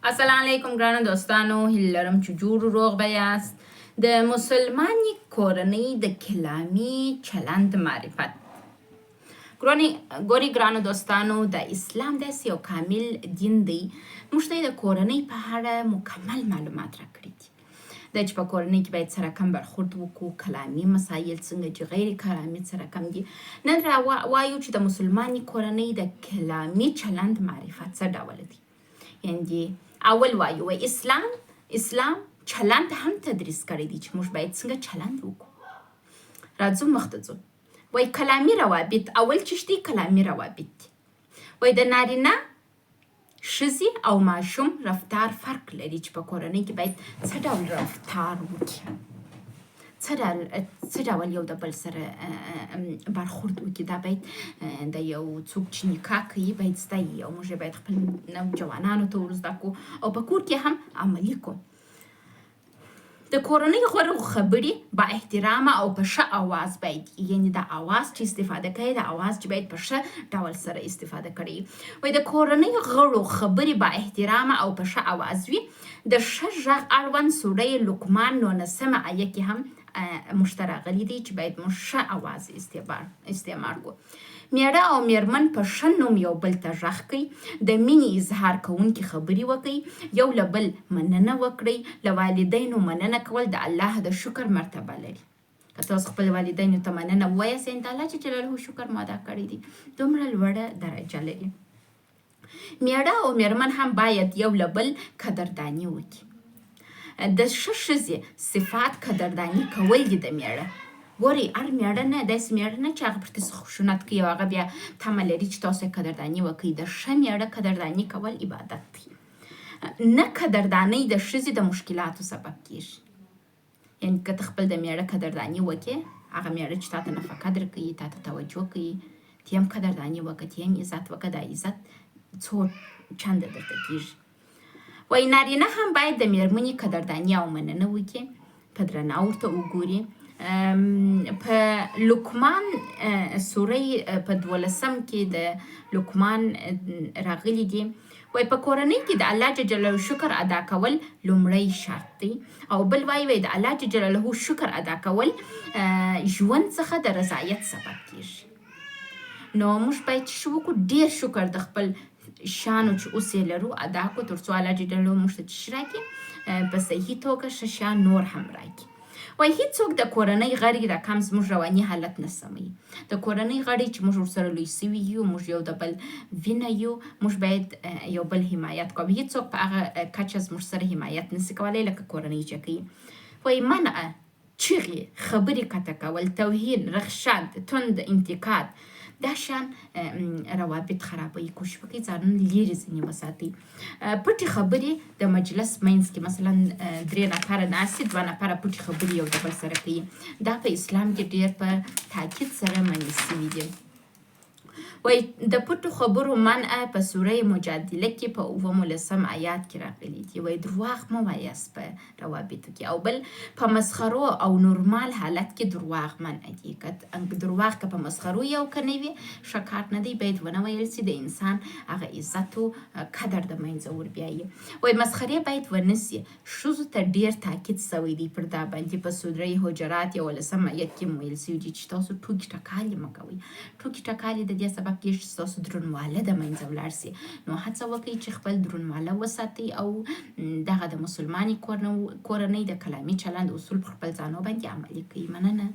السلام علیکم ګرانو دوستانو، هیله لرم چې جوړ روغ به یاست. د مسلمانی کورنۍ د کلامی چلند معرفت. ګوري ګرانو دوستانو، د اسلام داسې یو کامل دین دی. موږ ته د کورنۍ په اړه مکمل معلومات راکړي دي. د چې په کورنۍ کې باید سره کم برخورد وکړو، کلامی مسایل څنګه چې غیر کلامی سره کم دي. نن را وایو چې د مسلمانی کورنۍ د کلامی چلند معرفت څه ډول دی. یعنی اول وایو اسلام چلند هم تدریس کړی دی چې موږ باید څنګه چلند وکړو. راځو مخته ځو. وای کلامی روابط، اول چشتي کلامی روابط دي. وای د نارینه ښځې او ماشوم رفتار فرق لري چې په کورنۍ کې باید څه ډول رفتار وکړي، څه ډول یو د بل سره برخورد وکړي. دا باید د یو څوک چې نکاح کوي باید زده وي او موږ باید خپل نوجوانانو ته ور زده کړو او په کور کې هم عملي کړو. د کورنۍ غوره خبرې با احترامه او په ښه اواز باید، یعنی د اواز چې استفاده کوي، د اواز چې باید په ښه ډول سره استفاده کړي. وای د کورنۍ غړو خبرې با احترامه او په ښه اواز وي. د ښه غږ اړوند سوره لقمان 19 آیه کې هم مشترغلی دی چې باید موږ ښه اواز استعمال کړو. میړه او میرمن په ښه نوم یو بل ته غږ کوي. د مینې اظهار کوونکي خبرې وکړي. یو له بل مننه وکړئ. له والدینو مننه کول د الله د شکر مرتبه لري. که تاسو خپل والدینو ته مننه ووایاست، د الله جل شکر مو ادا کړی دی، دومره لوړه درجه لري. میړه او میرمن هم باید یو له بل قدرداني وکړي. د ښه ښځې صفات قدرداني کول دي د میړه. ګورئ هر میړه نه، داسې میړه نه چې هغه پر تاسو خشونت کوي او هغه بیا تمه لري چې تاسو یې قدرداني وکړئ. د ښه میړه قدرداني کول عبادت دی. نه قدرداني د ښځې د مشکلاتو سبب کیږي. یعنی که ته خپل د میړه قدرداني وکړې، هغه میړه چې تا ته نفقه درکوي، تا ته توجه کوي، ته هم قدرداني وکړه، ته هم عزت وکړه. دا عزت څو چنده درته کیږي. وای نارینه هم باید د میرمنې قدرداني او مننه وکړي، په درناوي ورته وګوري. په لقمان سوره په 12 کې د لقمان راغلی دی. وای په کورنۍ کې د الله جل شکر ادا کول لومړی شرط دی. او بل وای د الله جل شکر ادا کول ژوند څخه د رضایت سبب کیږي. نو موږ باید چې وکړو ډیر شکر د خپل شانو چې اوس یې لرو ادا کړو، تر څو الله جل موږ ته چې راکړي په صحیح توګه ښه شیان نور هم راکړي. وای هیڅوک د کورنۍ غړي رقم زموږ رواني حالت نه سموي. د کورنۍ غړي چې موږ ورسره لوی سوي یو، موږ یو د بل وینه یو، موږ باید یو بل حمایت کوو. هیڅوک په هغه کچه زموږ سره حمایت نشي کولی لکه کورنۍ چې کوي. وای منع، چغې، خبرې قطع کول، توهین، رخشند، تند انتقاد، دا شان روابط خرابوي. کوشش وکړئ ځانونه لرې ځینې وساتئ. پټې خبرې د مجلس منځ کې مثلا 3 نفره ناست، 2 نفره پټې خبرې یو د بل سره کوي. دا په اسلام کې ډیر په تاکید سره منع شوي دي. وای د پټو خبرو منع په سوره مجادله کې په 19 آیات کې راغلی دی. وای درواغ مه وایاست په روابطو کې. او بل په مسخرو او نورمال حالت کې درواغ منع دي. که درواغ که په مسخرو یو که نه وي ښه کار نه دی، باید ونه ویل سي، د انسان هغه عزت او قدر د منځه ور بیایي. وای مسخرې باید ونه سي. ښځو ته ډیر تاکید سوی دی پر دا باندې. په سوره حجرات 11 آیت کې ویل سوي دي چې تاسو ټوکې ټکالې مه کوئ. ټوکې ټکالې د دې سبب کېږي چې تاسو درنواله د منځه ولاړ سي. نو هڅه وکړئ چې خپل درنواله وساتئ او دغه د مسلماني کورنۍ د کلامي چلند اصول په خپل ځانو باندې عملي کړئ. مننه.